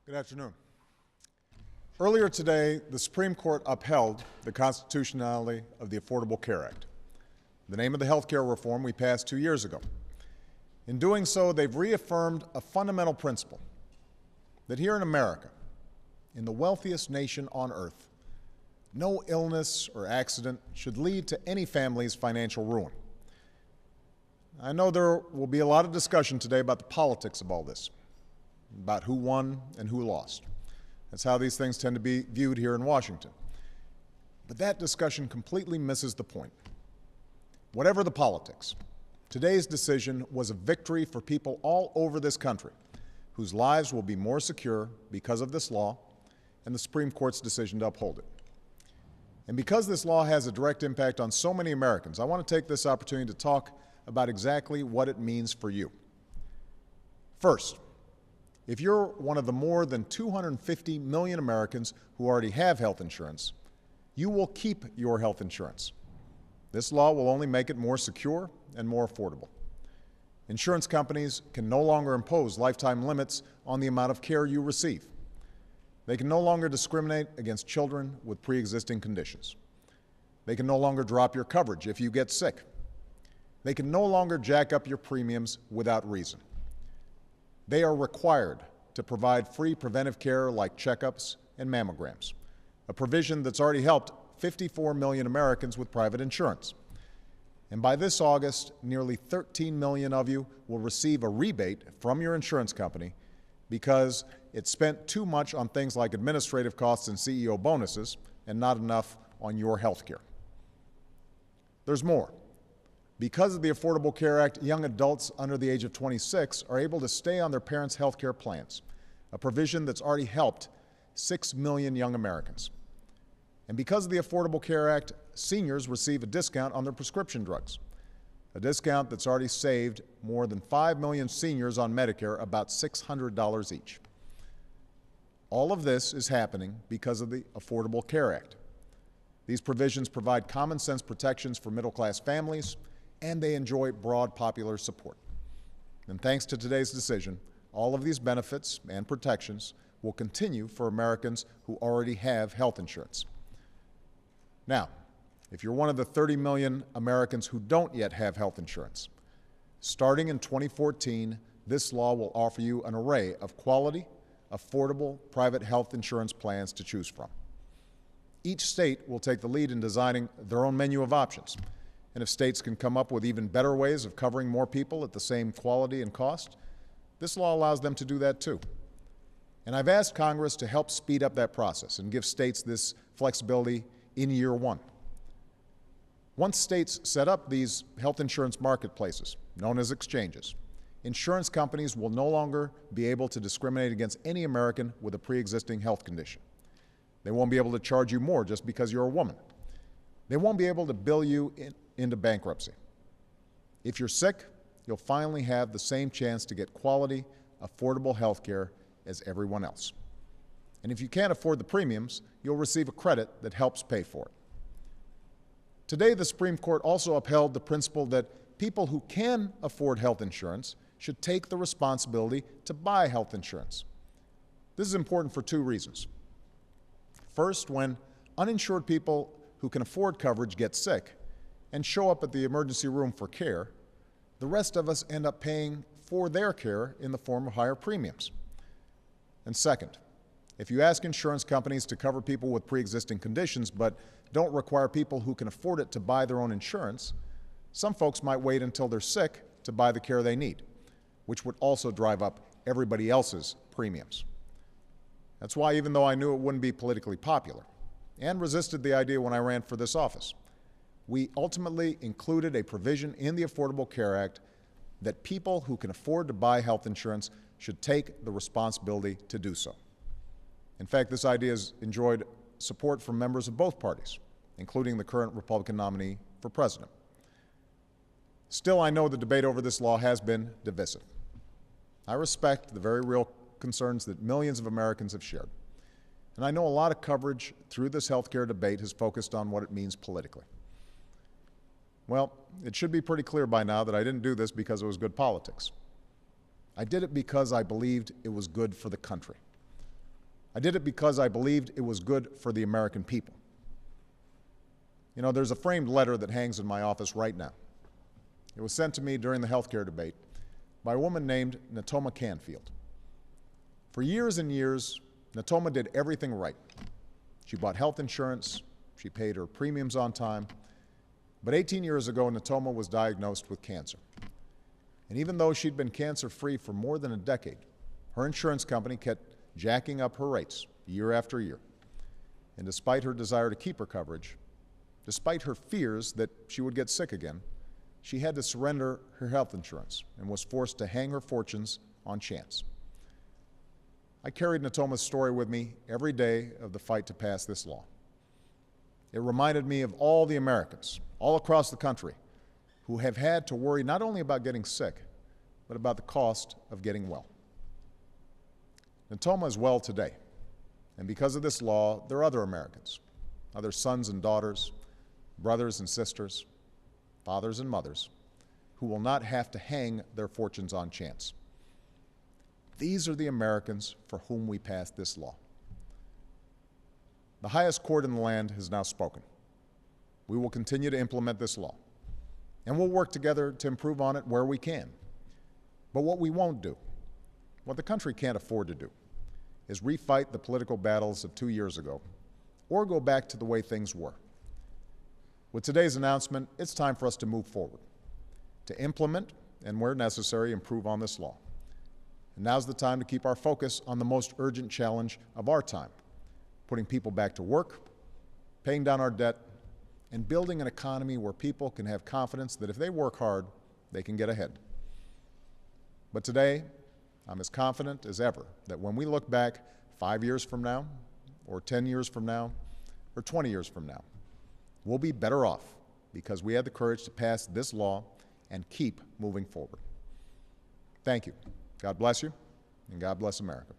Good afternoon. Earlier today, the Supreme Court upheld the constitutionality of the Affordable Care Act, the name of the health care reform we passed 2 years ago. In doing so, they've reaffirmed a fundamental principle that here in America, in the wealthiest nation on earth, no illness or accident should lead to any family's financial ruin. I know there will be a lot of discussion today about the politics of all this, about who won and who lost. That's how these things tend to be viewed here in Washington. But that discussion completely misses the point. Whatever the politics, today's decision was a victory for people all over this country whose lives will be more secure because of this law and the Supreme Court's decision to uphold it. And because this law has a direct impact on so many Americans, I want to take this opportunity to talk about exactly what it means for you. First, if you're one of the more than 250 million Americans who already have health insurance, you will keep your health insurance. This law will only make it more secure and more affordable. Insurance companies can no longer impose lifetime limits on the amount of care you receive. They can no longer discriminate against children with pre-existing conditions. They can no longer drop your coverage if you get sick. They can no longer jack up your premiums without reason. They are required to provide free preventive care like checkups and mammograms, a provision that's already helped 54 million Americans with private insurance. And by this August, nearly 13 million of you will receive a rebate from your insurance company because it spent too much on things like administrative costs and CEO bonuses and not enough on your health care. There's more. Because of the Affordable Care Act, young adults under the age of 26 are able to stay on their parents' health care plans, a provision that's already helped 6 million young Americans. And because of the Affordable Care Act, seniors receive a discount on their prescription drugs, a discount that's already saved more than 5 million seniors on Medicare about $600 each. All of this is happening because of the Affordable Care Act. These provisions provide common sense protections for middle-class families, and they enjoy broad popular support. And thanks to today's decision, all of these benefits and protections will continue for Americans who already have health insurance. Now, if you're one of the 30 million Americans who don't yet have health insurance, starting in 2014, this law will offer you an array of quality, affordable private health insurance plans to choose from. Each state will take the lead in designing their own menu of options. And if states can come up with even better ways of covering more people at the same quality and cost, this law allows them to do that too. And I've asked Congress to help speed up that process and give states this flexibility in year one. Once states set up these health insurance marketplaces, known as exchanges, insurance companies will no longer be able to discriminate against any American with a pre-existing health condition. They won't be able to charge you more just because you're a woman. They won't be able to bill you into bankruptcy. If you're sick, you'll finally have the same chance to get quality, affordable health care as everyone else. And if you can't afford the premiums, you'll receive a credit that helps pay for it. Today, the Supreme Court also upheld the principle that people who can afford health insurance should take the responsibility to buy health insurance. This is important for two reasons. First, when uninsured people who can afford coverage get sick and show up at the emergency room for care, the rest of us end up paying for their care in the form of higher premiums. And second, if you ask insurance companies to cover people with pre-existing conditions but don't require people who can afford it to buy their own insurance, some folks might wait until they're sick to buy the care they need, which would also drive up everybody else's premiums. That's why, even though I knew it wouldn't be politically popular, and resisted the idea when I ran for this office, we ultimately included a provision in the Affordable Care Act that people who can afford to buy health insurance should take the responsibility to do so. In fact, this idea has enjoyed support from members of both parties, including the current Republican nominee for president. Still, I know the debate over this law has been divisive. I respect the very real concerns that millions of Americans have shared. And I know a lot of coverage through this healthcare debate has focused on what it means politically. Well, it should be pretty clear by now that I didn't do this because it was good politics. I did it because I believed it was good for the country. I did it because I believed it was good for the American people. You know, there's a framed letter that hangs in my office right now. It was sent to me during the health care debate by a woman named Natoma Canfield. For years and years, Natoma did everything right. She bought health insurance, she paid her premiums on time, but 18 years ago, Natoma was diagnosed with cancer. And even though she'd been cancer-free for more than a decade, her insurance company kept jacking up her rates year after year. And despite her desire to keep her coverage, despite her fears that she would get sick again, she had to surrender her health insurance and was forced to hang her fortunes on chance. I carried Natoma's story with me every day of the fight to pass this law. It reminded me of all the Americans, all across the country, who have had to worry not only about getting sick, but about the cost of getting well. Natoma is well today, and because of this law, there are other Americans, other sons and daughters, brothers and sisters, fathers and mothers, who will not have to hang their fortunes on chance. These are the Americans for whom we passed this law. The highest court in the land has now spoken. We will continue to implement this law, and we'll work together to improve on it where we can. But what we won't do, what the country can't afford to do, is refight the political battles of 2 years ago or go back to the way things were. With today's announcement, it's time for us to move forward, to implement and, where necessary, improve on this law. And now's the time to keep our focus on the most urgent challenge of our time, putting people back to work, paying down our debt, and building an economy where people can have confidence that if they work hard, they can get ahead. But today, I'm as confident as ever that when we look back 5 years from now, or 10 years from now, or 20 years from now, we'll be better off because we had the courage to pass this law and keep moving forward. Thank you. God bless you, and God bless America.